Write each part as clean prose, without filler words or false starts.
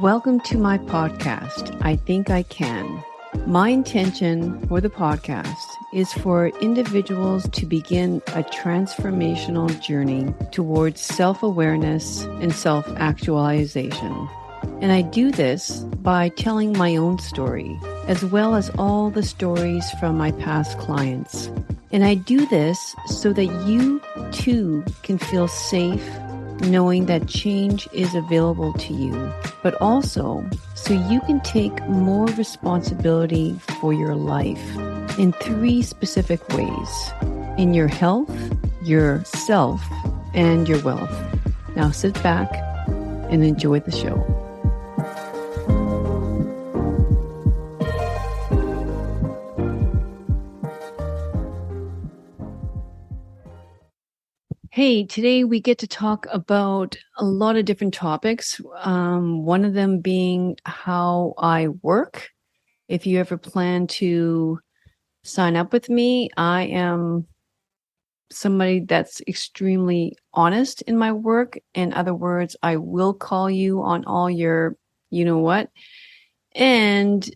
Welcome to my podcast, I Think I Can. My intention for the podcast is for individuals to begin a transformational journey towards self-awareness and self-actualization. And I do this by telling my own story, as well as all the stories from my past clients. And I do this so that you too can feel safe knowing that change is available to you, but also so you can take more responsibility for your life in 3 specific ways: in your health, yourself, and your wealth. Now sit back and enjoy the show. Hey, today we get to talk about a lot of different topics. One of them being how I work. If you ever plan to sign up with me, I am somebody that's extremely honest in my work. In other words, I will call you on all your, you know what, and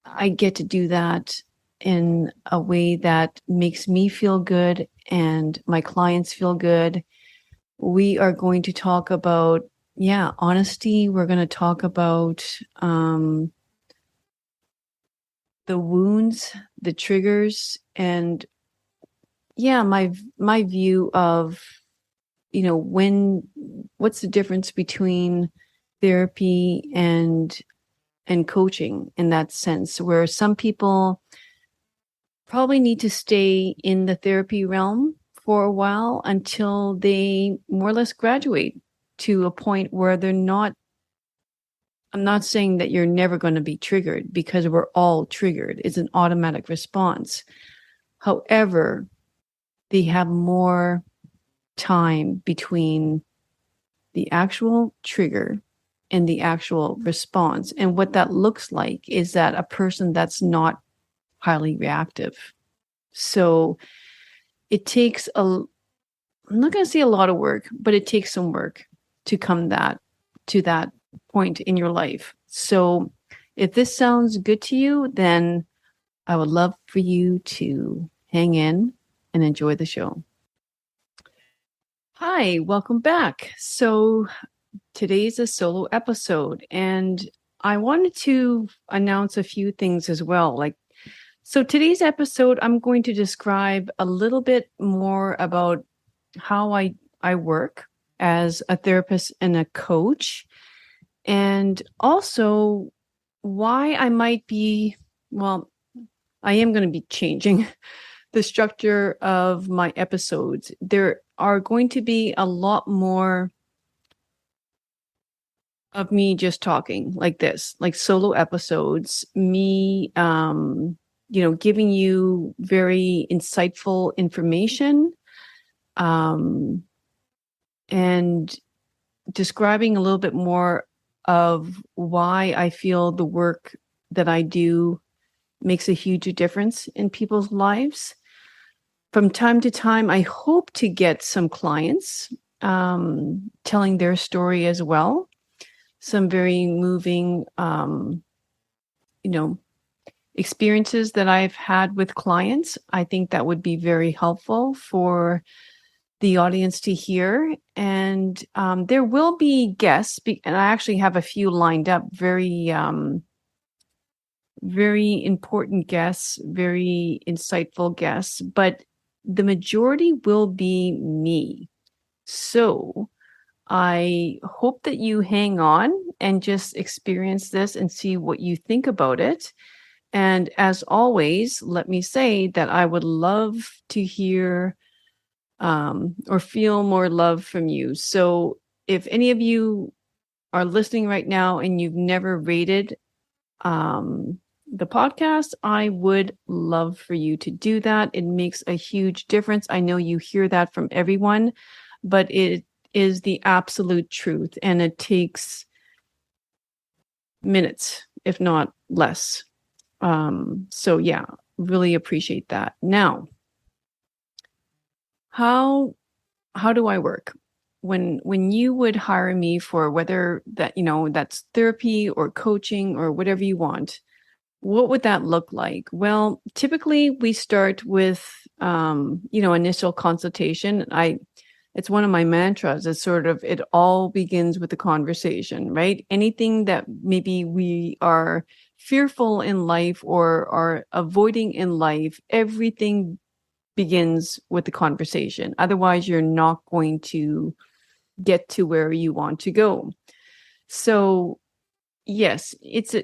I get to do that in a way that makes me feel good and my clients feel good. We are going to talk about, honesty. We're going to talk about the wounds, the triggers, and my view of, what's the difference between therapy and coaching in that sense, where some people probably need to stay in the therapy realm for a while until they more or less graduate to a point where they're not. I'm not saying that you're never going to be triggered, because we're all triggered. It's an automatic response. However, they have more time between the actual trigger and the actual response. And what that looks like is that a person that's not highly reactive. So it takes I'm not going to say a lot of work, but it takes some work to come to that point in your life. So if this sounds good to you, then I would love for you to hang in and enjoy the show. Hi, welcome back. So today's a solo episode, and I wanted to announce a few things as well. So today's episode, I'm going to describe a little bit more about how I work as a therapist and a coach, and also why I might be, I am going to be changing the structure of my episodes. There are going to be a lot more of me just talking like this, like solo episodes, me, giving you very insightful information, and describing a little bit more of why I feel the work that I do makes a huge difference in people's lives. From time to time, I hope to get some clients telling their story as well. Some very moving, experiences that I've had with clients. I think that would be very helpful for the audience to hear. And there will be guests, and I actually have a few lined up, very important guests, very insightful guests, but the majority will be me. So I hope that you hang on and just experience this and see what you think about it. And as always, let me say that I would love to hear or feel more love from you. So if any of you are listening right now and you've never rated the podcast, I would love for you to do that. It makes a huge difference. I know you hear that from everyone, but it is the absolute truth, and it takes minutes, if not less. Really appreciate that. Now, how do I work? when you would hire me for whether that, that's therapy or coaching or whatever you want, what would that look like? Well, typically we start with, initial consultation. It's one of my mantras. It's sort of, it all begins with the conversation, right? Anything that maybe we are fearful in life or are avoiding in life, everything begins with the conversation. Otherwise, you're not going to get to where you want to go. So yes, it's a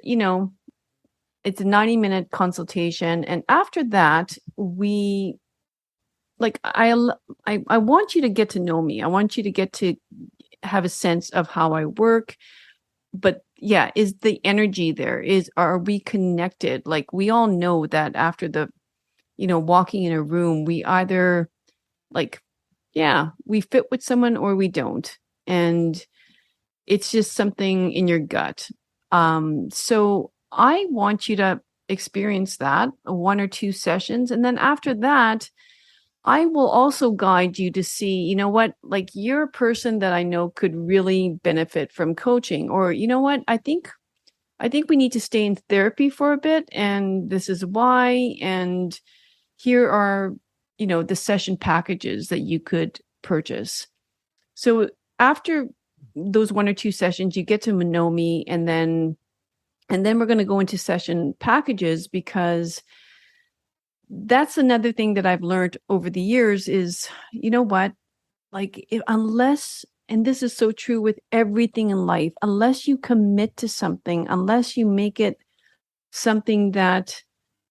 90-minute consultation. And after that, I want you to get to know me. I want you to get to have a sense of how I work. But yeah, is the energy there? Are we connected? Like, we all know that after walking in a room, we either we fit with someone or we don't. And it's just something in your gut. So I want you to experience that 1 or 2 sessions. And then after that, I will also guide you to see, you know what, like, you're a person that I know could really benefit from coaching, or, you know what, I think we need to stay in therapy for a bit, and this is why. And here are, the session packages that you could purchase. So after those 1 or 2 sessions, you get to know me, and then we're going to go into session packages, because that's another thing that I've learned over the years is, you know what, like, unless, and this is so true with everything in life, unless you commit to something, unless you make it something that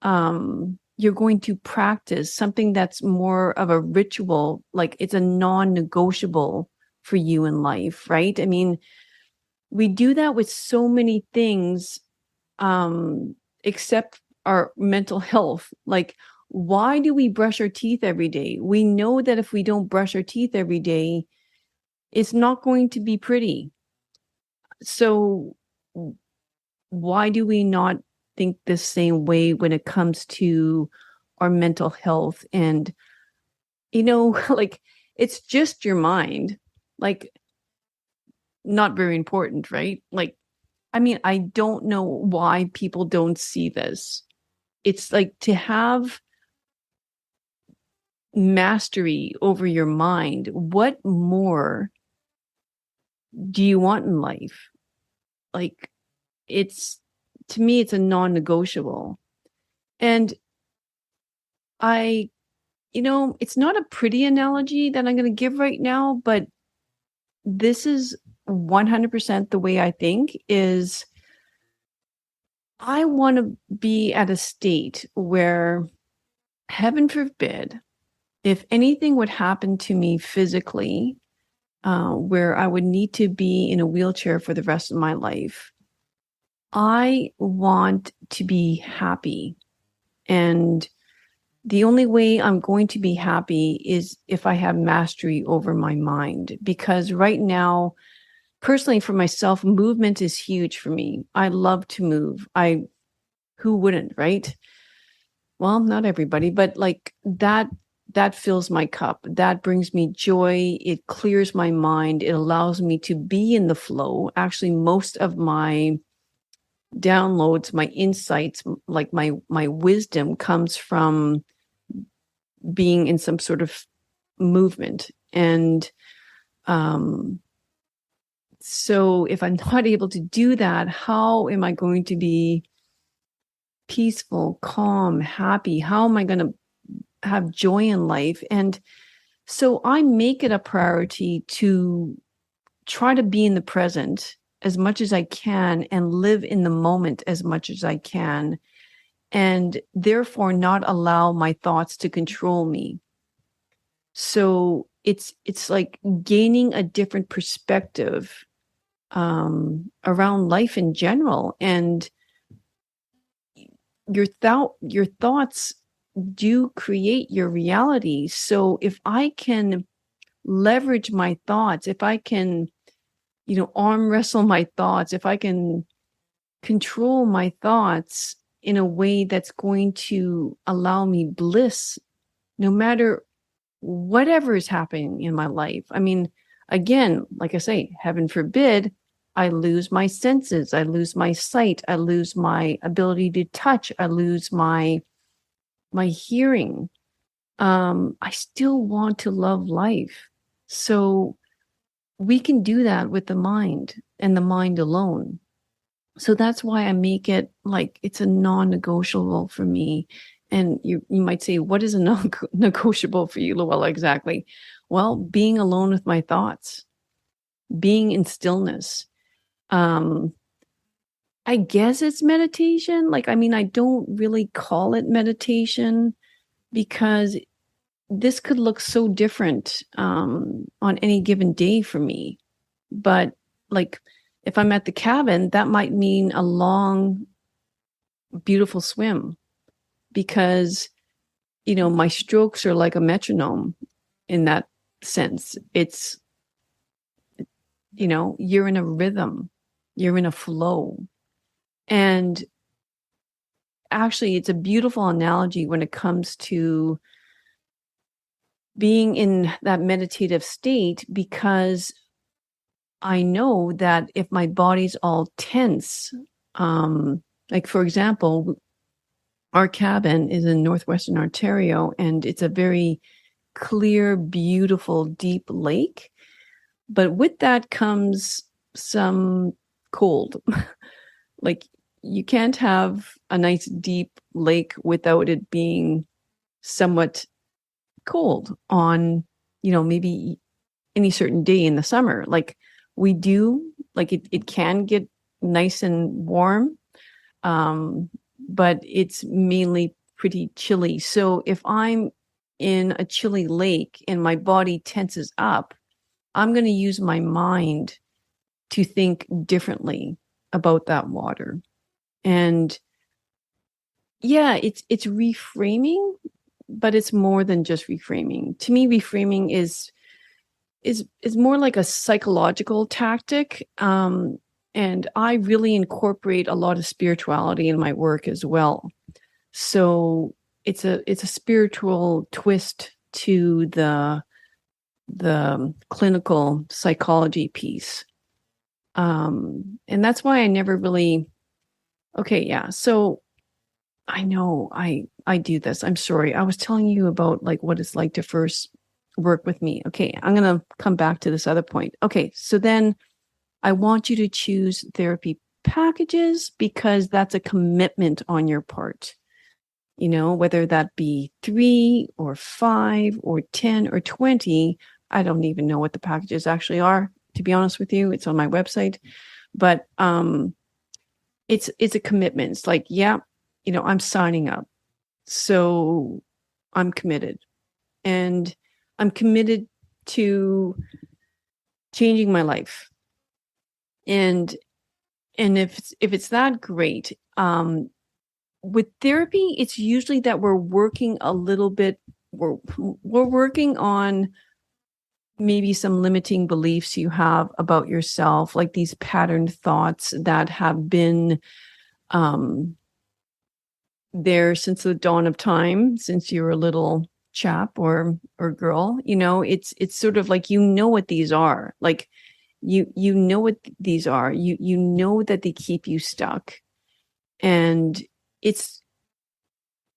you're going to practice, something that's more of a ritual, like it's a non-negotiable for you in life, right? I mean, we do that with so many things, except our mental health. Like, why do we brush our teeth every day? We know that if we don't brush our teeth every day, it's not going to be pretty. So why do we not think the same way when it comes to our mental health? And, like, it's just your mind, like, not very important, right? Like, I mean, I don't know why people don't see this. It's like, to have mastery over your mind, what more do you want in life? Like, to me, it's a non-negotiable. And it's not a pretty analogy that I'm going to give right now, but this is 100% the way I think is, I want to be at a state where, heaven forbid, if anything would happen to me physically, where I would need to be in a wheelchair for the rest of my life, I want to be happy. And the only way I'm going to be happy is if I have mastery over my mind. Because right now, personally, for myself, movement is huge for me. I love to move. Who wouldn't, right? Well, not everybody, but like that fills my cup. That brings me joy. It clears my mind. It allows me to be in the flow. Actually, most of my downloads, my insights, like my wisdom, comes from being in some sort of movement. And so if I'm not able to do that, how am I going to be peaceful, calm, happy? How am I going to have joy in life? And so I make it a priority to try to be in the present as much as I can and live in the moment as much as I can, and therefore not allow my thoughts to control me. So it's like gaining a different perspective around life in general. And your thoughts do create your reality. So if I can leverage my thoughts, if I can, arm wrestle my thoughts, if I can control my thoughts in a way that's going to allow me bliss, no matter whatever is happening in my life. I mean, again, like I say, heaven forbid, I lose my senses, I lose my sight, I lose my ability to touch, I lose my hearing. I still want to love life. So we can do that with the mind and the mind alone. So that's why I make it like it's a non-negotiable for me. And you might say, what is a non-negotiable for you, Luella, exactly? Well, being alone with my thoughts, being in stillness. Um, I guess it's meditation. Like, I mean, I don't really call it meditation because this could look so different on any given day for me. But like, if I'm at the cabin, that might mean a long, beautiful swim because, my strokes are like a metronome in that sense. It's, you're in a rhythm, you're in a flow. And actually, it's a beautiful analogy when it comes to being in that meditative state, because I know that if my body's all tense, like for example, our cabin is in northwestern Ontario, and it's a very clear, beautiful, deep lake. But with that comes some cold. Like you can't have a nice, deep lake without it being somewhat cold on, maybe any certain day in the summer. Like we do, like it can get nice and warm, but it's mainly pretty chilly. So if I'm in a chilly lake and my body tenses up, I'm going to use my mind to think differently about that water. And yeah, it's reframing, but it's more than just reframing. To me, reframing is more like a psychological tactic. And I really incorporate a lot of spirituality in my work as well. So it's a spiritual twist to the clinical psychology piece. And that's why I never really, okay, yeah. So I know I do this. I'm sorry. I was telling you about like what it's like to first work with me. Okay, I'm going to come back to this other point. Okay, so then I want you to choose therapy packages because that's a commitment on your part. Whether that be 3 or 5 or 10 or 20, I don't even know what the packages actually are, to be honest with you. It's on my website. But it's a commitment. It's like, yeah, I'm signing up. So I'm committed. And I'm committed to changing my life. And if it's that great, with therapy, it's usually that we're working a little bit, we're working on maybe some limiting beliefs you have about yourself, like these patterned thoughts that have been there since the dawn of time, since you were a little chap or girl. It's sort of like what these are. Like you know what these are. You know that they keep you stuck. And it's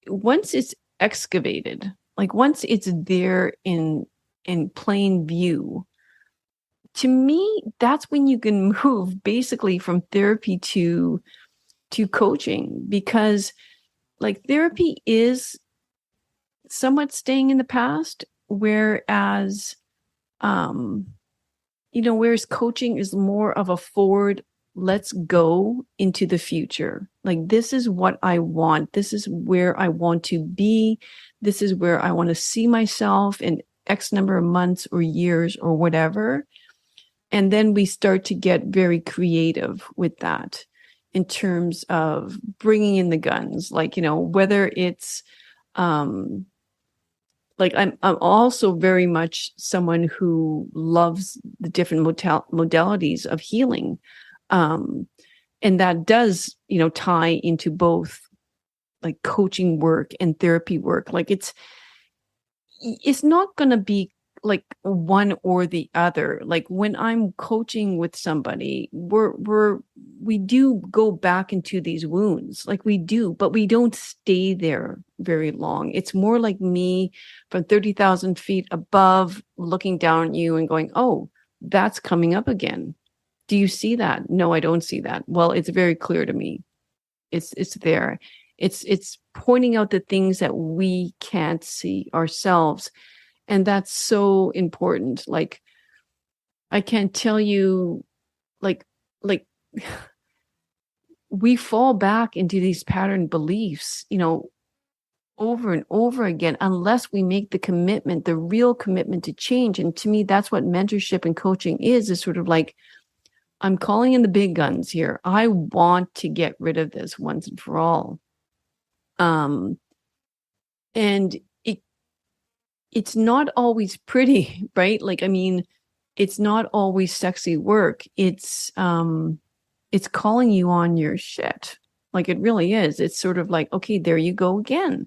once it's excavated, like once it's there in plain view, to me, that's when you can move basically from therapy to coaching, because like therapy is somewhat staying in the past, whereas whereas coaching is more of a forward, let's go into the future. Like, this is what I want. This is where I want to be. This is where I want to see myself in X number of months or years or whatever. And then we start to get very creative with that in terms of bringing in the guns, like, whether it's, like I'm also very much someone who loves the different modalities of healing. And that does, tie into both like coaching work and therapy work. Like it's not going to be like one or the other. Like when I'm coaching with somebody, we do go back into these wounds, like we do, but we don't stay there very long. It's more like me from 30,000 feet above looking down at you and going, oh, that's coming up again. Do you see that? No, I don't see that. Well, it's very clear to me. It's there. It's pointing out the things that we can't see ourselves. And that's so important. Like, I can't tell you, like, like we fall back into these pattern beliefs, over and over again, unless we make the commitment, the real commitment to change. And to me, that's what mentorship and coaching is sort of like, I'm calling in the big guns here. I want to get rid of this once and for all. And it's not always pretty, right? Like, I mean, it's not always sexy work. It's calling you on your shit. Like, it really is. It's sort of like, okay, there you go again.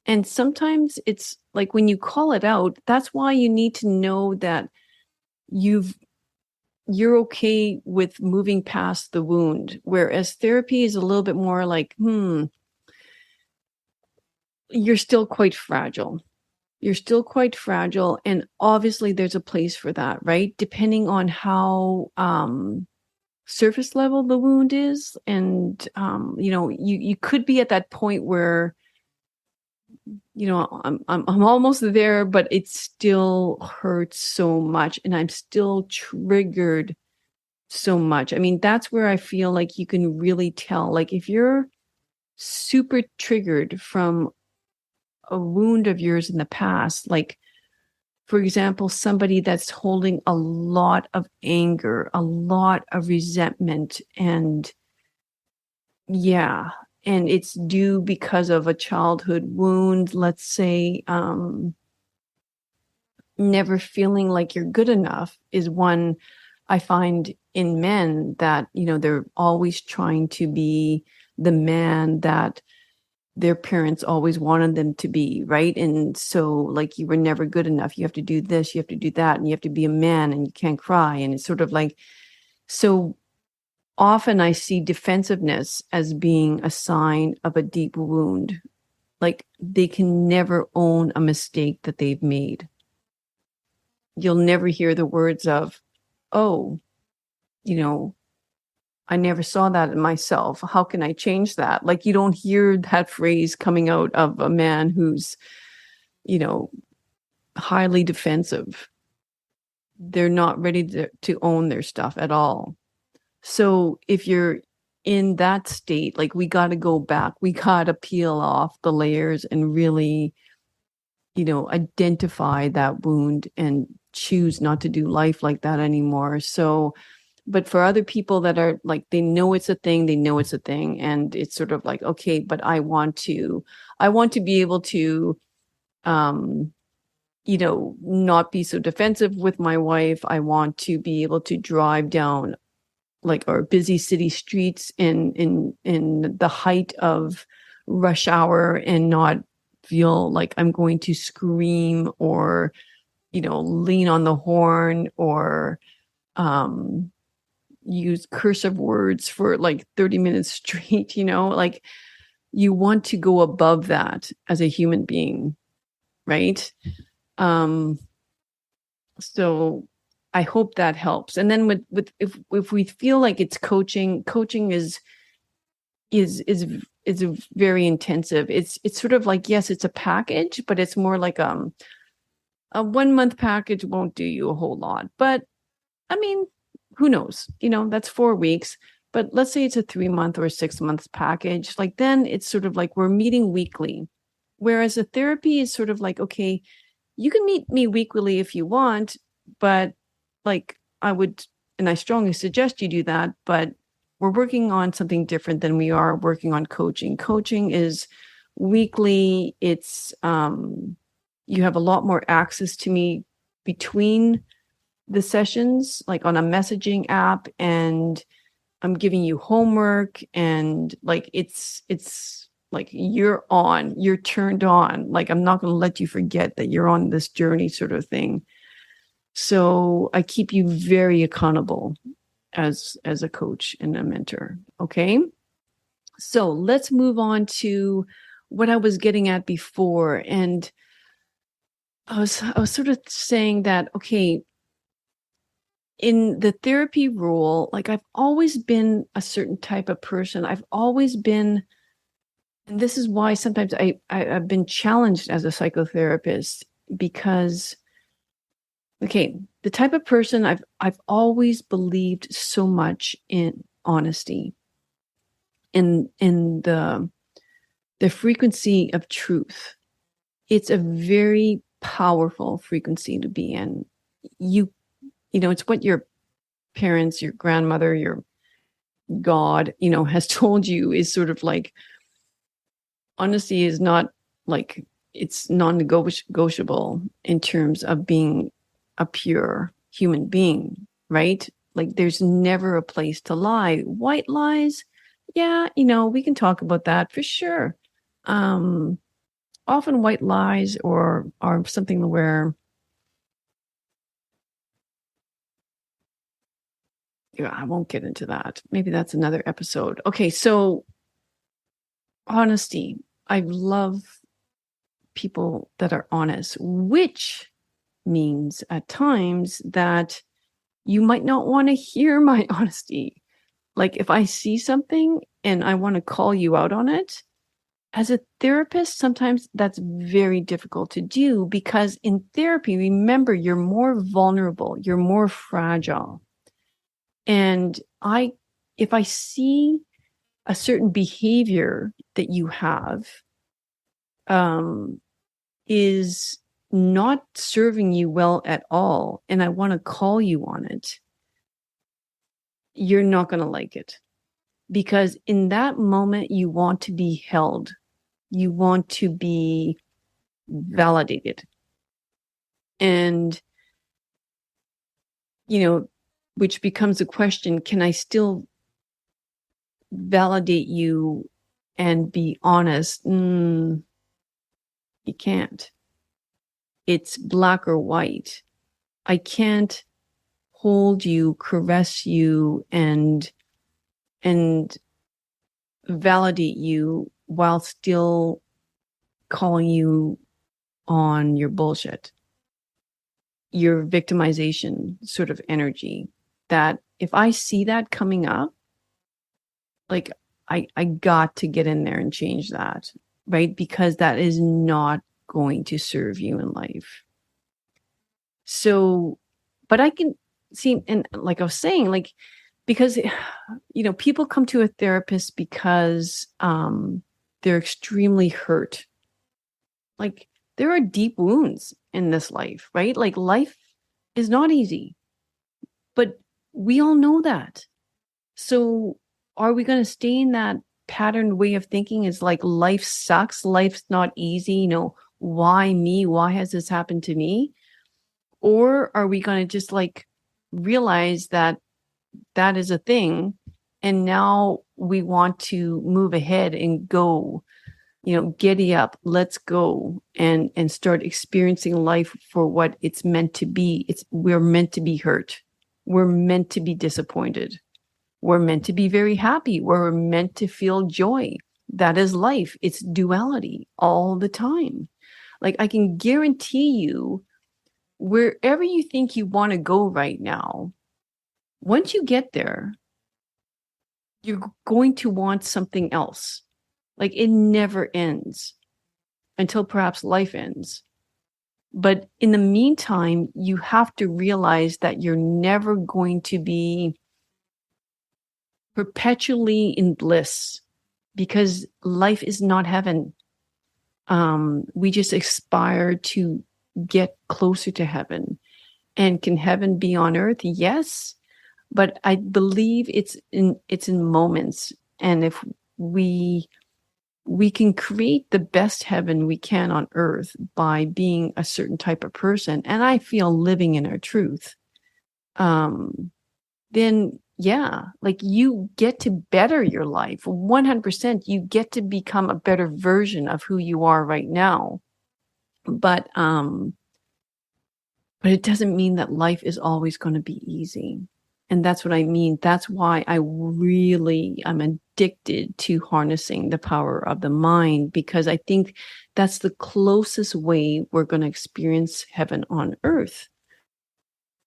And sometimes it's like when you call it out, that's why you need to know that you're okay with moving past the wound. Whereas therapy is a little bit more like, you're still quite fragile. You're still quite fragile. And obviously there's a place for that, right? Depending on how surface level the wound is. And, you could be at that point where, I'm almost there, but it still hurts so much. And I'm still triggered so much. I mean, that's where I feel like you can really tell, like if you're super triggered from a wound of yours in the past, like for example, somebody that's holding a lot of anger, a lot of resentment, and it's due because of a childhood wound, let's say, never feeling like you're good enough is one I find in men that, they're always trying to be the man that their parents always wanted them to be, right? And so like you were never good enough. You have to do this, you have to do that, and you have to be a man and you can't cry. And it's sort of like, so often I see defensiveness as being a sign of a deep wound. Like they can never own a mistake that they've made. You'll never hear the words of, oh, I never saw that in myself. How can I change that? Like you don't hear that phrase coming out of a man who's, highly defensive. They're not ready to own their stuff at all. So if you're in that state, like we got to go back, we got to peel off the layers and really, identify that wound and choose not to do life like that anymore. So, but for other people that are like, they know it's a thing, and it's sort of like, okay, but I want to be able to, not be so defensive with my wife. I want to be able to drive down like our busy city streets in the height of rush hour and not feel like I'm going to scream or, lean on the horn or, use cursive words for like 30 minutes straight, like you want to go above that as a human being, right? So I hope that helps. And then with if we feel like it's coaching is very intensive. It's sort of like, yes, it's a package, but it's more like a 1 month package won't do you a whole lot. But I mean, who knows? That's 4 weeks. But let's say it's a 3 month or a 6 month package. Like then it's sort of like we're meeting weekly. Whereas a therapy is sort of like, okay, you can meet me weekly if you want, but like and I strongly suggest you do that, but we're working on something different than we are working on coaching. Coaching is weekly. It's, you have a lot more access to me between the sessions, like on a messaging app, and I'm giving you homework, and like, it's like you're turned on. Like, I'm not going to let you forget that you're on this journey sort of thing. So I keep you very accountable as a coach and a mentor. Okay. So let's move on to what I was getting at before. And I was sort of saying that, okay, in the therapy role, like I've always been a certain type of person. I've always been, and this is why sometimes I've been challenged as a psychotherapist because, okay, the type of person I've always believed so much in honesty, in the frequency of truth. It's a very powerful frequency to be in. You know, it's what your parents, your grandmother, your God, you know, has told you is sort of like honesty is not like it's non-negotiable in terms of being a pure human being, right? Like there's never a place to lie. White lies, yeah, you know, we can talk about that for sure. Um, Often white lies or are something where yeah, I won't get into that. Maybe that's another episode. Okay, so honesty. I love people that are honest, which means at times that you might not want to hear my honesty. Like if I see something and I want to call you out on it, as a therapist, sometimes that's very difficult to do because in therapy, remember, you're more vulnerable, you're more fragile. And if I see a certain behavior that you have, um, is not serving you well at all, and I want to call you on it, you're not going to like it. Because in that moment, you want to be held, you want to be validated. And, you know, which becomes a question, can I still validate you and be honest? You can't. It's black or white. I can't hold you, caress you, and validate you while still calling you on your bullshit, your victimization sort of energy. That if I see that coming up, like I got to get in there and change that, right? Because that is not going to serve you in life. So, but I can see, and like I was saying, like, because, you know, people come to a therapist because they're extremely hurt. Like, there are deep wounds in this life, right? Like, life is not easy, but we all know that. So, are we going to stay in that patterned way of thinking? Is like life sucks, life's not easy, you know, why me? Why has this happened to me? Or are we going to just like realize that that is a thing and now we want to move ahead and go, you know, giddy up, let's go and start experiencing life for what it's meant to be. We're meant to be hurt, we're meant to be disappointed, we're meant to be very happy, we're meant to feel joy. That is life. It's duality all the time. Like I can guarantee you, wherever you think you want to go right now, once you get there, you're going to want something else. Like it never ends until perhaps life ends. But in the meantime, you have to realize that you're never going to be perpetually in bliss because life is not heaven. We just aspire to get closer to heaven. And can heaven be on earth? Yes. But I believe it's in moments. And if we can create the best heaven we can on earth by being a certain type of person, and I feel living in our truth, then yeah, like you get to better your life 100%. You get to become a better version of who you are right now. But but it doesn't mean that life is always going to be easy. And that's what I mean. That's why I'm addicted to harnessing the power of the mind, because I think that's the closest way we're going to experience heaven on earth.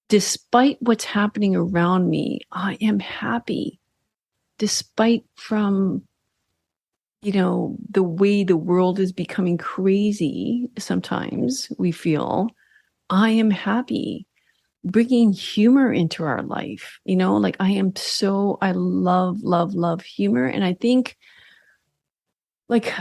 Despite what's happening around me, I am happy. Despite from, the way the world is becoming crazy, sometimes we feel, I am happy. Bringing humor into our life, like I love, love, love humor. And I think, like,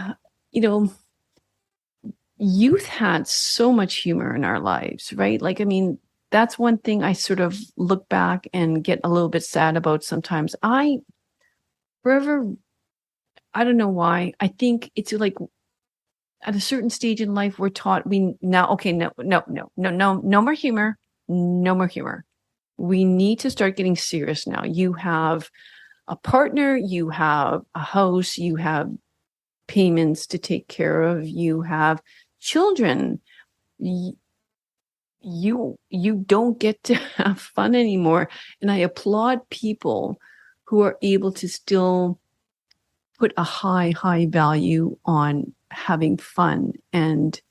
youth had so much humor in our lives, right? Like, I mean, that's one thing I sort of look back and get a little bit sad about sometimes. I don't know why. I think it's like at a certain stage in life, we're taught no more humor, no more humor. We need to start getting serious now. You have a partner, you have a house, you have payments to take care of, you have children. You don't get to have fun anymore. And I applaud people who are able to still put a high value on having fun and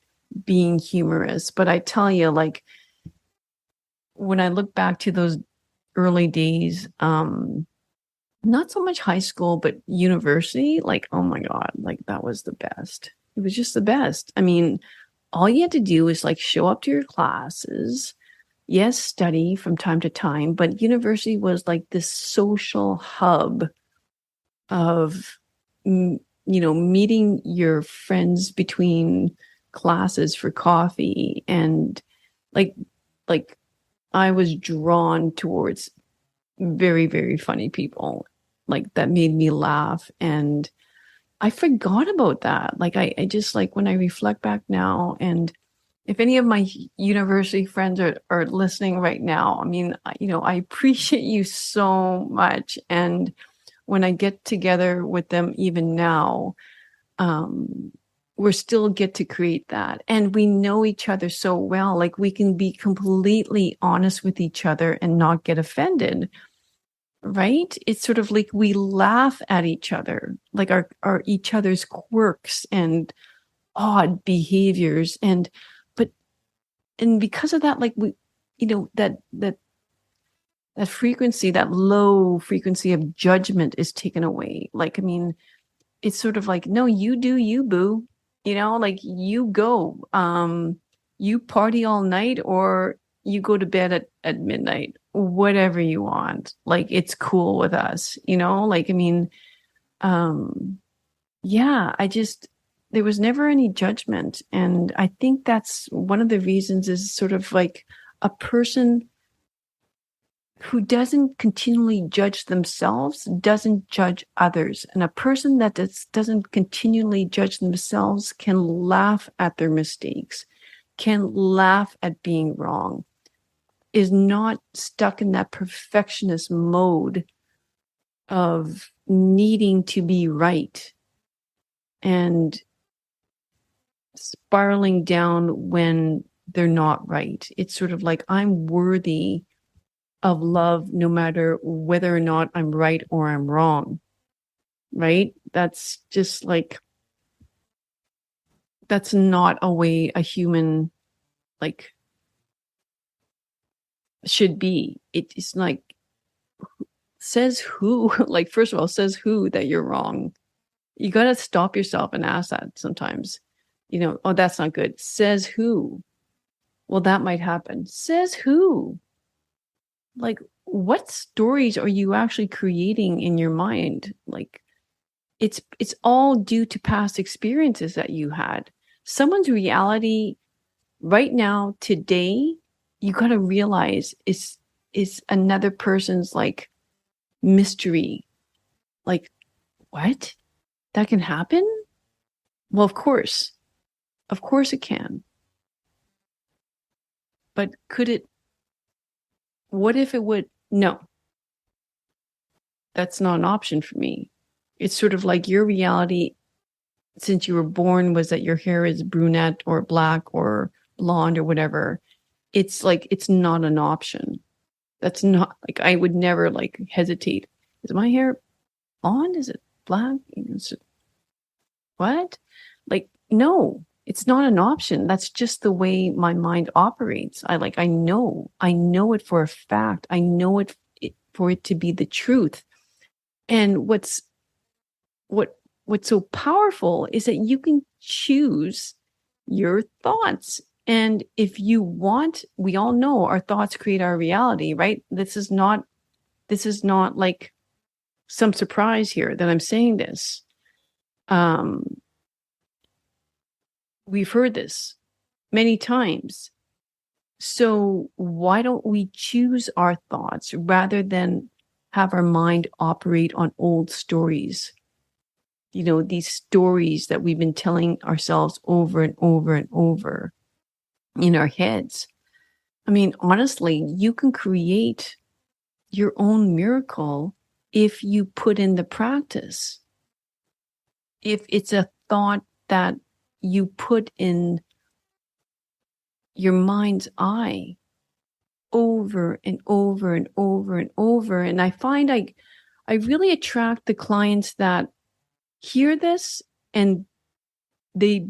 being humorous. But I tell you, like, when I look back to those early days, not so much high school, but university, like, oh my God, like that was the best. It was just the best. I mean, all you had to do is like show up to your classes. Yes, study from time to time, but university was like this social hub of, meeting your friends between classes for coffee. And like I was drawn towards very, very funny people, like that made me laugh. And I forgot about that. Like I just, like, when I reflect back now, and if any of my university friends are listening right now, I mean, I appreciate you so much. And when I get together with them, even now, we're still get to create that. And we know each other so well, like we can be completely honest with each other and not get offended. Right? It's sort of like we laugh at each other, like our each other's quirks and odd behaviors. And because of that, like we, that frequency, that low frequency of judgment is taken away. Like, I mean, it's sort of like, no, you do you, boo. Like you go, you party all night, or you go to bed at midnight, whatever you want. Like, it's cool with us, like, I mean, yeah, there was never any judgment. And I think that's one of the reasons, is sort of like a person who doesn't continually judge themselves doesn't judge others. And a person that doesn't continually judge themselves can laugh at their mistakes, can laugh at being wrong, is not stuck in that perfectionist mode of needing to be right and spiraling down when they're not right. It's sort of like, I'm worthy of love no matter whether or not I'm right or I'm wrong. Right? That's just like, that's not a way a human, like, should be. It's like, says who? Like, first of all, says who that you're wrong? You got to stop yourself and ask that sometimes. Oh, that's not good. Says who? Well, that might happen. Says who? Like, what stories are you actually creating in your mind? Like, it's all due to past experiences that you had. Someone's reality right now, today, you got to realize is another person's, like, mystery. Like, what? That can happen? Well, of course it can. But could it? What if it would? No, that's not an option for me. It's sort of like your reality since you were born was that your hair is brunette or black or blonde or whatever. it's like, it's not an option. That's not like, I would never like hesitate. Is my hair blonde? Is it black? What? Like, no, it's not an option. That's just the way my mind operates. I know it for a fact. I know it for it to be the truth. And what's so powerful is that you can choose your thoughts. And if you want, we all know our thoughts create our reality, right? This is not like some surprise here that I'm saying this. We've heard this many times. So why don't we choose our thoughts rather than have our mind operate on old stories? You know, these stories that we've been telling ourselves over and over and over in our heads. I mean, honestly, you can create your own miracle if you put in the practice. If it's a thought that you put in your mind's eye over and over and over and over. And I find I really attract the clients that hear this and they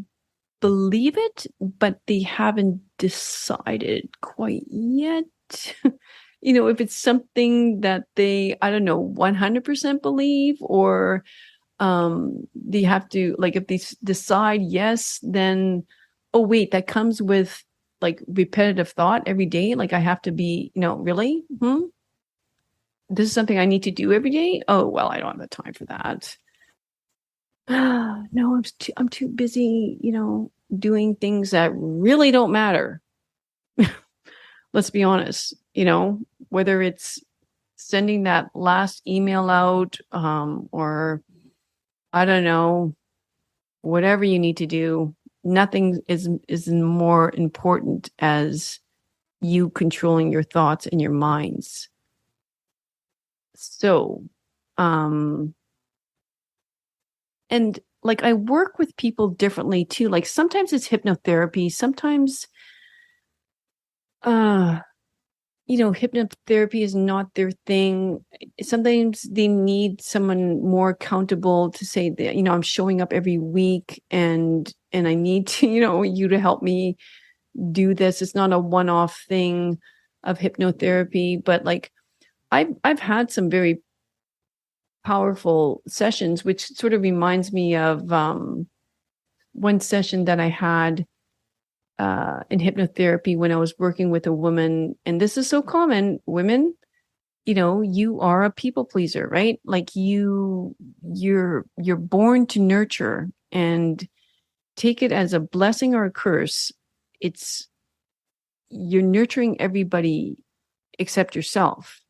believe it, but they haven't decided quite yet. You know, if it's something that they, I don't know, 100% believe, or they have to, like, if they decide yes, then, oh, wait, that comes with like repetitive thought every day. Like I have to be, really? This is something I need to do every day? Oh, well, I don't have the time for that. No, I'm too busy, doing things that really don't matter. Let's be honest, whether it's sending that last email out, or I don't know, whatever you need to do, nothing is more important as you controlling your thoughts and your minds. So, and like I work with people differently too. Like sometimes it's hypnotherapy, sometimes hypnotherapy is not their thing. Sometimes they need someone more accountable to say that, I'm showing up every week and I need to, you to help me do this. It's not a one-off thing of hypnotherapy, but like I've had some very powerful sessions, which sort of reminds me of one session that I had in hypnotherapy when I was working with a woman. And this is so common. Women, you are a people pleaser, right? Like you're born to nurture, and take it as a blessing or a curse. You're nurturing everybody except yourself.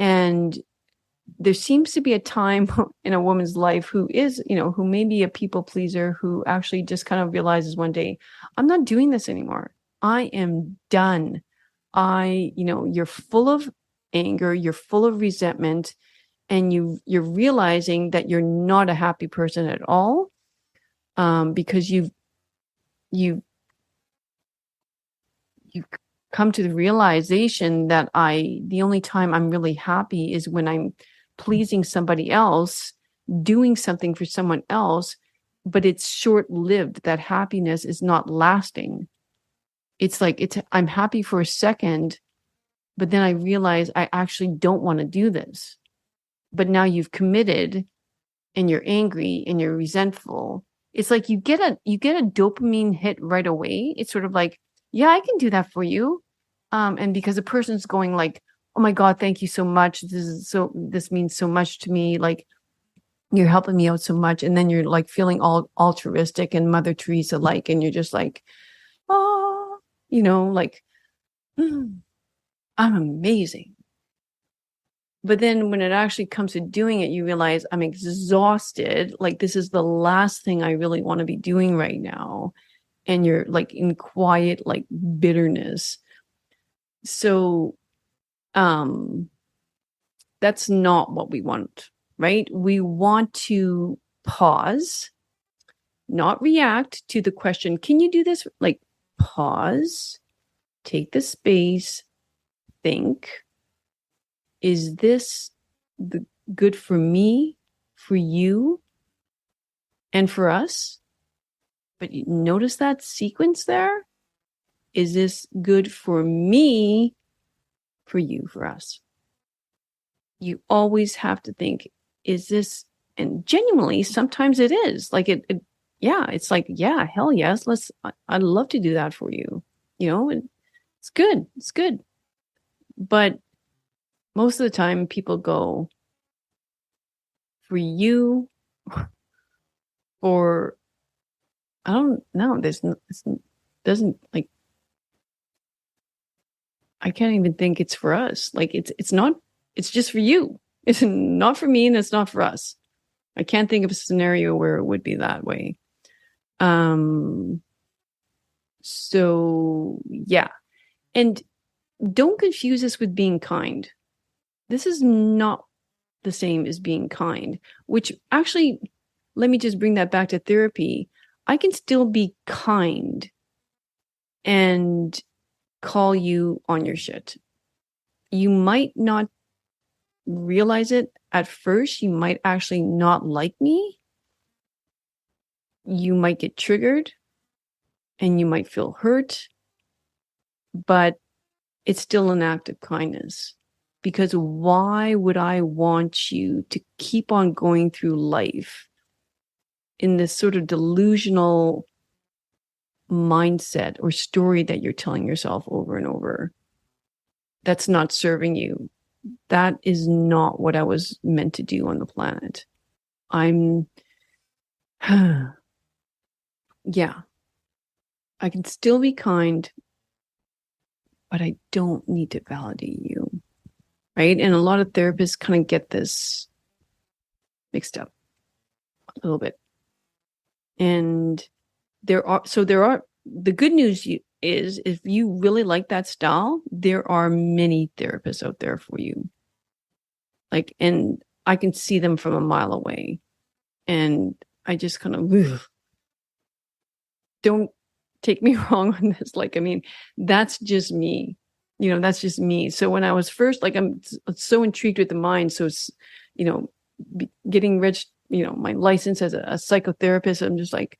And there seems to be a time in a woman's life who may be a people pleaser, who actually just kind of realizes one day, I'm not doing this anymore. I am done. You're full of anger, you're full of resentment, and you're realizing that you're not a happy person at all, because you've come to the realization that the only time I'm really happy is when I'm pleasing somebody else, doing something for someone else, but it's short-lived. That happiness is not lasting. It's like I'm happy for a second, but then I realize I actually don't want to do this. But now you've committed and you're angry and you're resentful. It's like you get a dopamine hit right away. It's sort of like, yeah, I can do that for you. And because the person's going like, oh my God, thank you so much. This means so much to me. Like, you're helping me out so much. And then you're like feeling all altruistic and Mother Teresa like, and you're just like, oh, like, I'm amazing. But then when it actually comes to doing it, you realize I'm exhausted. Like, this is the last thing I really want to be doing right now. And you're like in quiet, like bitterness. So, that's not what we want, right? We want to pause, not react to the question, can you do this? Like, pause, take the space, think, is this good for me, for you, and for us? But you notice that sequence there? Is this good for me, for you, for us? You always have to think, is this, and genuinely, sometimes it is. Like it's like, yeah, hell yes, I'd love to do that for you. It's good. It's good. But most of the time people go, for you, or I don't know. This doesn't, like, I can't even think it's for us. Like it's not, it's just for you. It's not for me and it's not for us. I can't think of a scenario where it would be that way. So yeah. And don't confuse this with being kind. This is not the same as being kind, which actually, let me just bring that back to therapy. I can still be kind and call you on your shit. You might not realize it at first. You might actually not like me. You might get triggered and you might feel hurt, but it's still an act of kindness. Because why would I want you to keep on going through life in this sort of delusional mindset or story that you're telling yourself over and over? That's not serving you. That is not what I was meant to do on the planet. Yeah, I can still be kind, but I don't need to validate you. Right? And a lot of therapists kind of get this mixed up a little bit. And there are the good news is, if you really like that style, there are many therapists out there for you. Like, and I can see them from a mile away. And I just kind of, don't take me wrong on this. Like, I mean, that's just me. That's just me. So when I was first, like, I'm so intrigued with the mind. So it's, getting rich, my license as a psychotherapist, I'm just like,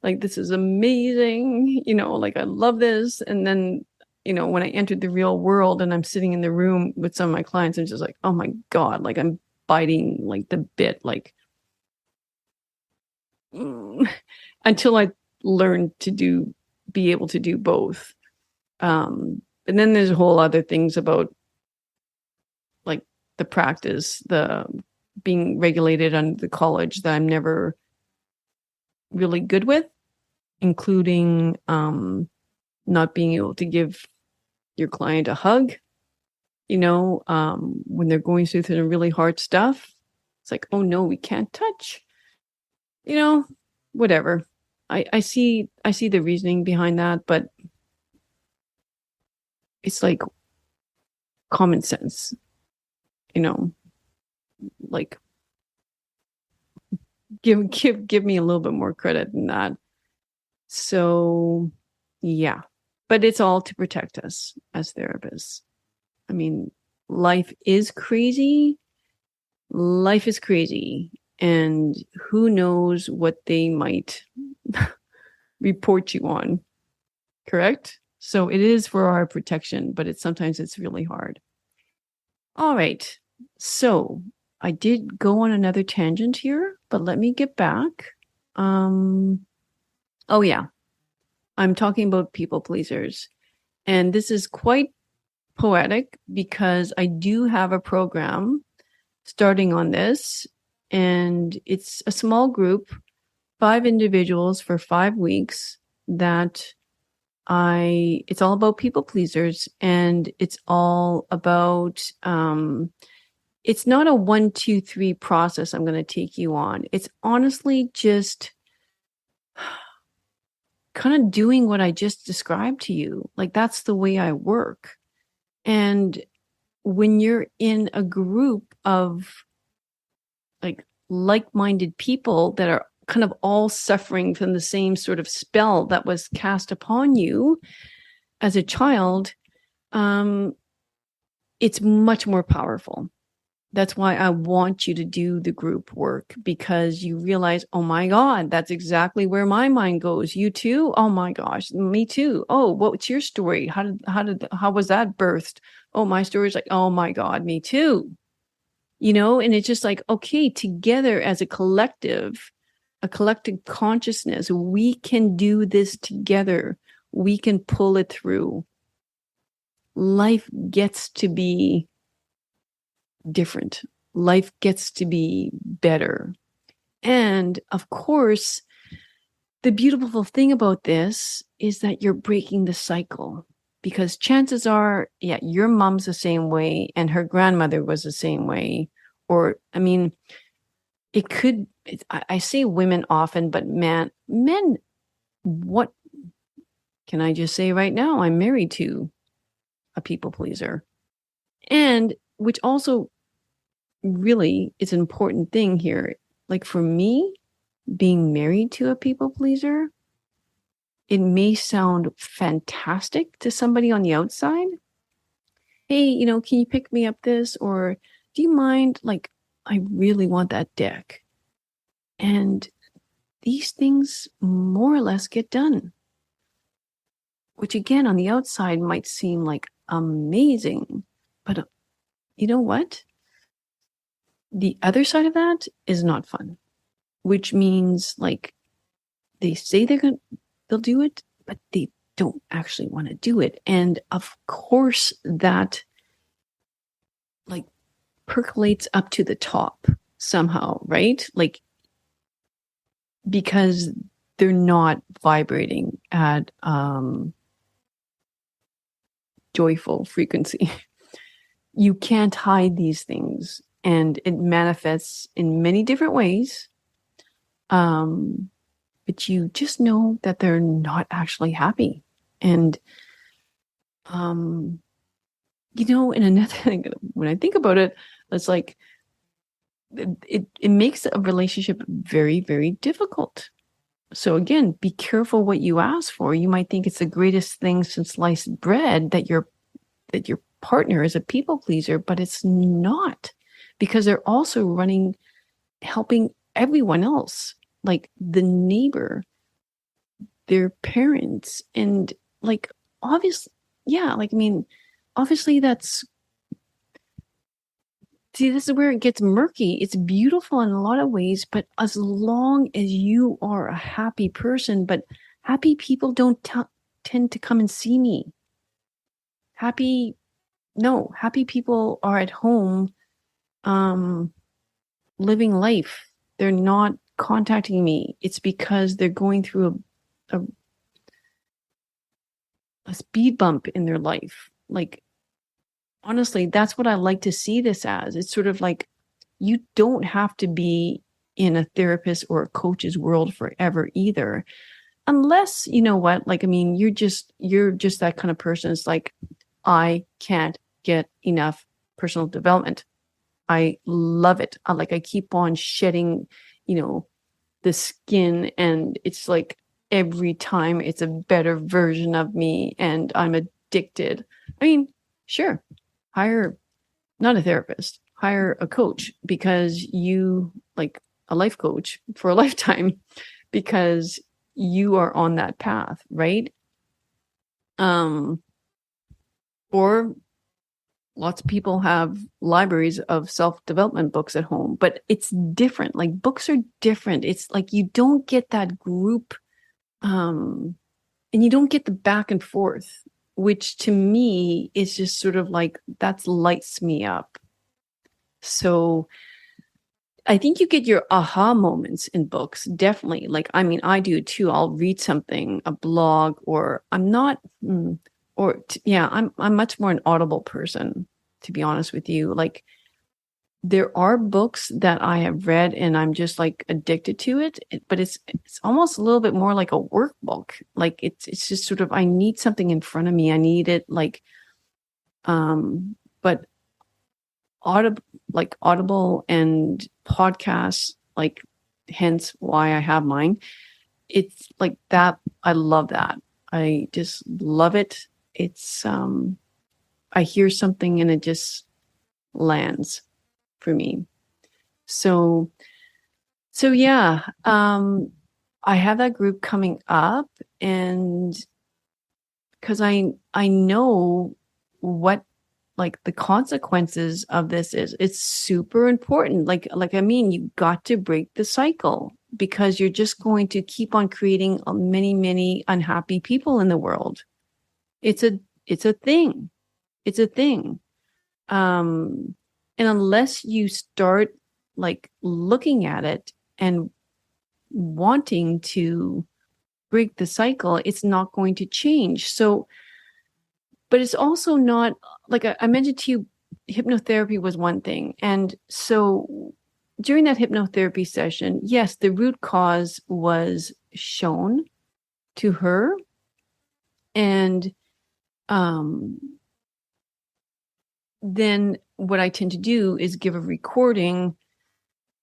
like, this is amazing. Like, I love this. And then, when I entered the real world and I'm sitting in the room with some of my clients, I'm just like, oh my God, like, I'm biting like the bit, like, until I learned to be able to do both. And then there's whole other things about, like, the practice, the being regulated under the college that I'm never really good with, including not being able to give your client a hug, when they're going through some really hard stuff. It's like, oh no, we can't touch, whatever. I see the reasoning behind that, but it's like common sense, like, give me a little bit more credit than that. So yeah, but it's all to protect us as therapists. I mean, life is crazy. And who knows what they might report you on. Correct? So it is for our protection, but sometimes it's really hard. All right. So I did go on another tangent here, but let me get back. Oh yeah. I'm talking about people pleasers. And this is quite poetic because I do have a program starting on this, and it's a small group, 5 individuals for 5 weeks that it's all about people pleasers, and it's all about, it's not a 1, 2, 3 process I'm going to take you on. It's honestly just kind of doing what I just described to you. Like, that's the way I work. And when you're in a group of like-minded people that are kind of all suffering from the same sort of spell that was cast upon you, as a child, it's much more powerful. That's why I want you to do the group work, because you realize, oh my God, that's exactly where my mind goes. You too? Oh my gosh, me too. Oh, what's your story? How was that birthed? Oh, my story is like, oh my God, me too. And it's just like, okay, together as a collective consciousness, we can do this together. We can pull it through. Life gets to be different. Life gets to be better. And of course, the beautiful thing about this is that you're breaking the cycle, because chances are, yeah, your mom's the same way and her grandmother was the same way. Or, I mean, I say women often, but men, what can I just say right now? I'm married to a people pleaser. And which also really is an important thing here. Like for me, being married to a people pleaser, it may sound fantastic to somebody on the outside. Hey, can you pick me up this? Or do you mind? Like, I really want that deck. And these things more or less get done, which again, on the outside might seem like amazing. But you know what? The other side of that is not fun, which means like they say they'll do it, but they don't actually want to do it. And of course that like percolates up to the top somehow, right? Like, because they're not vibrating at joyful frequency. You can't hide these things, and it manifests in many different ways. But you just know that they're not actually happy. And, and another thing, when I think about it, it's like, it makes a relationship very, very difficult. So again, be careful what you ask for. You might think it's the greatest thing since sliced bread that your partner is a people pleaser, but it's not, because they're also helping everyone else, like the neighbor, their parents, and like obviously, yeah, like I mean, obviously see, this is where it gets murky. It's beautiful in a lot of ways, but as long as you are a happy person, but happy people don't tend to come and see me. Happy people are at home, living life. They're not contacting me. It's because they're going through a speed bump in their life. Like, honestly, that's what I like to see this as. It's sort of like, you don't have to be in a therapist or a coach's world forever either. Unless, you know what, like, I mean, you're just that kind of person. It's like, I can't get enough personal development. I love it. I keep on shedding, the skin, and it's like every time it's a better version of me and I'm addicted. I mean, sure, hire not a therapist, hire a coach, because you like a life coach for a lifetime, because you are on that path, right? Or lots of people have libraries of self-development books at home, but it's different. Like, books are different. It's like you don't get that group, and you don't get the back and forth, which to me is just sort of like, that lights me up. So I think you get your aha moments in books, definitely. Like, I mean, I do too. I'll read something, a blog, or I'm not, I'm much more an audible person, to be honest with you. Like, there are books that I have read and I'm just like addicted to it, but it's almost a little bit more like a workbook. Like, it's just sort of, I need something in front of me. I need it like, but Audible and podcasts, like, hence why I have mine. It's like that. I love that. I just love it. I hear something and it just lands for me. So yeah, I have that group coming up, and because I know what like the consequences of this is. It's super important. I mean, you got to break the cycle, because you're just going to keep on creating many unhappy people in the world. It's a thing. It's a thing. And unless you start like looking at it and wanting to break the cycle, it's not going to change. So, but it's also not, like I mentioned to you, hypnotherapy was one thing. And so during that hypnotherapy session, yes, the root cause was shown to her. And then what I tend to do is give a recording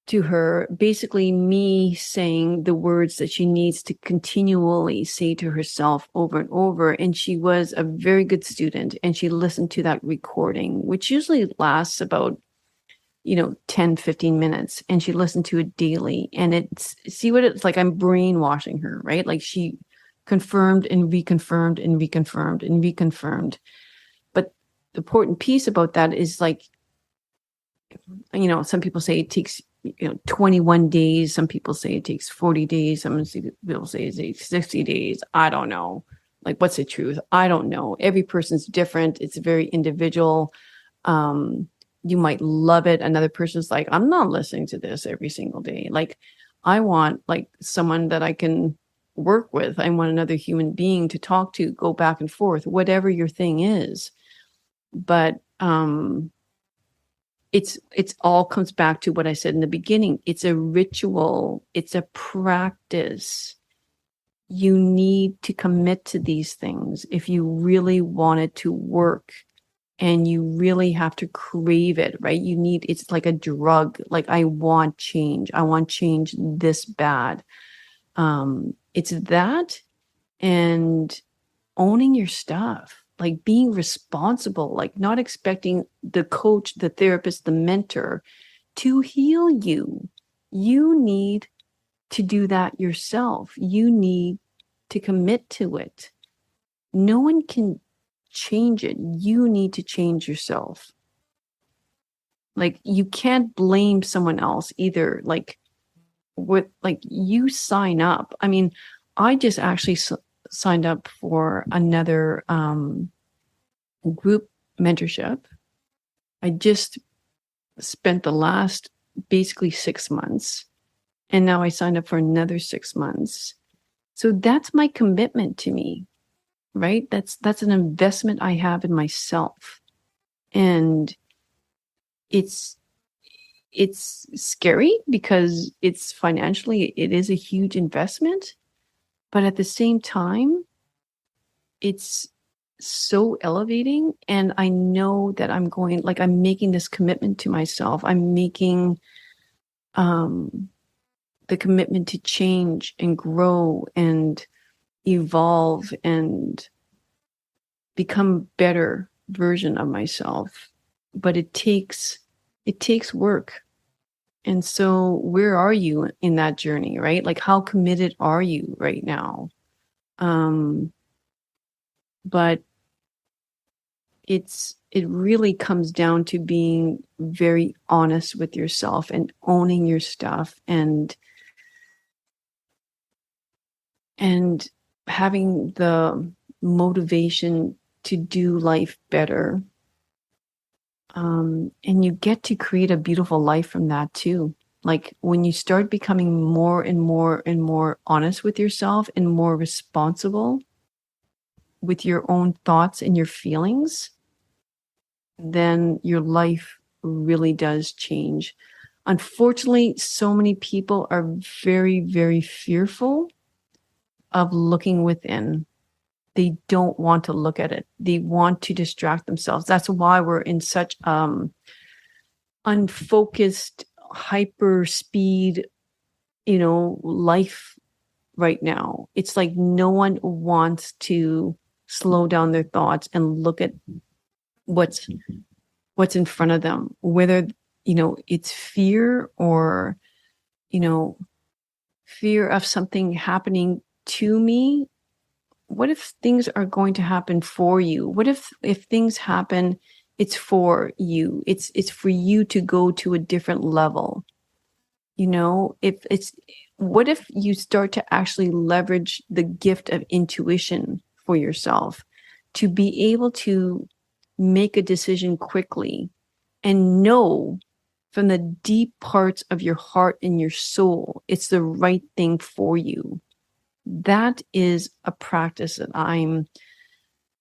to her, basically me saying the words that she needs to continually say to herself over and over. And she was a very good student, and she listened to that recording, which usually lasts about 10, 15 minutes, and she listened to it daily. And see what it's like, I'm brainwashing her, right? Like, she confirmed and reconfirmed and reconfirmed and reconfirmed. But the important piece about that is, like, some people say it takes 21 days. Some people say it takes 40 days. Some people say it takes 60 days. I don't know. Like, what's the truth? I don't know. Every person's different. It's very individual. You might love it. Another person's like, I'm not listening to this every single day. Like, I want like someone that I can work with. I want another human being to talk to, go back and forth, whatever your thing is. But it's all comes back to what I said in the beginning. It's a ritual. It's a practice. You need to commit to these things if you really want it to work, and you really have to crave it, right? It's like a drug. Like, I want change. I want change this bad. It's that, and owning your stuff, like being responsible, like not expecting the coach, the therapist, the mentor to heal you. You need to do that yourself. You need to commit to it. No one can change it. You need to change yourself. Like, you can't blame someone else either. Like, you sign up. I mean, I just actually signed up for another group mentorship. I just spent the last basically 6 months, and now I signed up for another 6 months. So that's my commitment to me, right? That's an investment I have in myself. And it's scary because it's financially, it is a huge investment, but at the same time, it's so elevating. And I know that I'm making this commitment to myself. I'm making the commitment to change and grow and evolve and become a better version of myself. But it takes work. And so where are you in that journey, right? Like, how committed are you right now? But it really comes down to being very honest with yourself and owning your stuff, and having the motivation to do life better. And you get to create a beautiful life from that too. Like, when you start becoming more and more and more honest with yourself and more responsible with your own thoughts and your feelings, then your life really does change. Unfortunately, so many people are very, very fearful of looking within. They don't want to look at it. They want to distract themselves. That's why we're in such unfocused, hyper speed, life right now. It's like no one wants to slow down their thoughts and look at what's in front of them, whether, it's fear or, fear of something happening to me. What if things are going to happen for you? What if things happen, it's for you. It's for you to go to a different level. What if you start to actually leverage the gift of intuition for yourself to be able to make a decision quickly and know from the deep parts of your heart and your soul it's the right thing for you. That is a practice that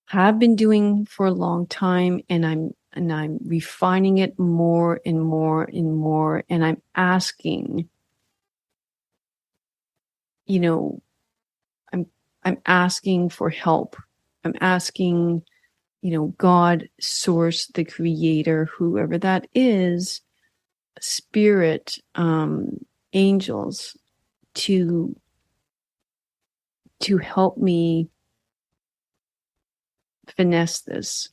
have been doing for a long time, and I'm refining it more and more and more, and I'm asking, I'm asking for help. I'm asking, God, source, the creator, whoever that is, spirit, angels, to help me finesse this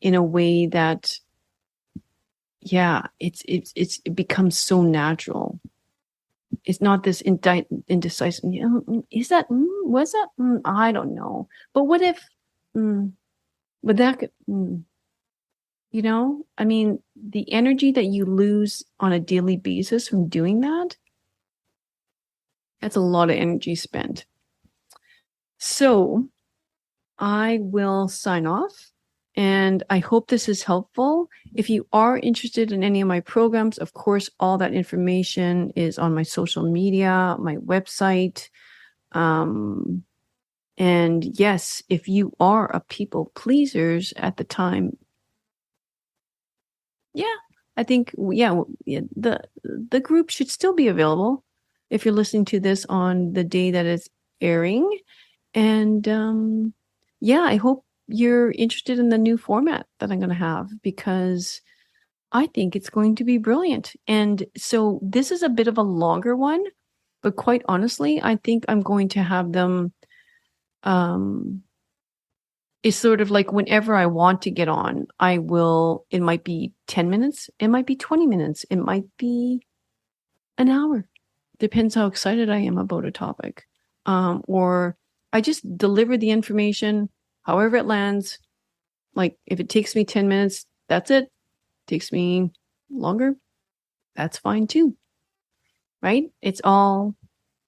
in a way that, it becomes so natural. It's not this indecisive. Is that? Was that? I don't know. But what if? But that? I mean, the energy that you lose on a daily basis from doing that. That's a lot of energy spent. So I will sign off, and I hope this is helpful. If you are interested in any of my programs, of course, all that information is on my social media, my website. And yes, if you are a people pleasers at the time, I think, the group should still be available if you're listening to this on the day that it's airing. And I hope you're interested in the new format that I'm going to have, because I think it's going to be brilliant. And so this is a bit of a longer one, but quite honestly, I think I'm going to have them. It's sort of like whenever I want to get on, it might be 10 minutes, it might be 20 minutes, it might be an hour. Depends how excited I am about a topic. Or I just deliver the information however it lands. Like if it takes me 10 minutes, that's it. Takes me longer, that's fine too. Right? It's all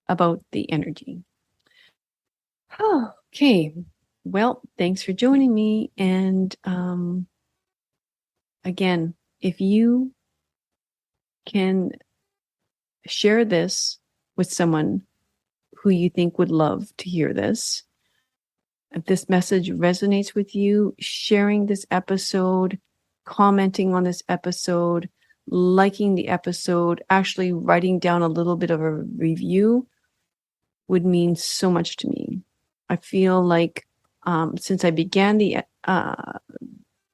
about the energy. Okay. Well, thanks for joining me. And again, if you can share this with someone who you think would love to hear this, if this message resonates with you, sharing this episode, commenting on this episode, liking the episode, actually writing down a little bit of a review would mean so much to me. I feel like since I began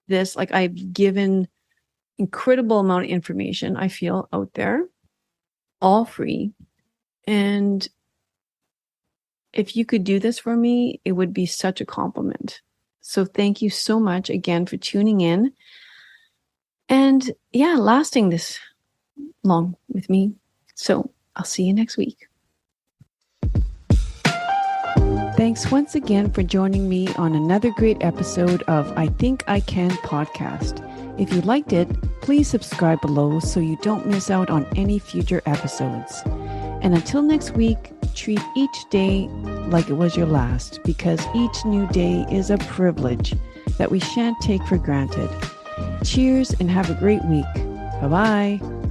this, like I've given incredible amount of information, I feel, out there, all free. And if you could do this for me, it would be such a compliment. So thank you so much again for tuning in and lasting this long with me. So I'll see you next week. Thanks once again for joining me on another great episode of I Think I Can podcast. If you liked it, please subscribe below so you don't miss out on any future episodes. And until next week, treat each day like it was your last, because each new day is a privilege that we shan't take for granted. Cheers and have a great week. Bye-bye.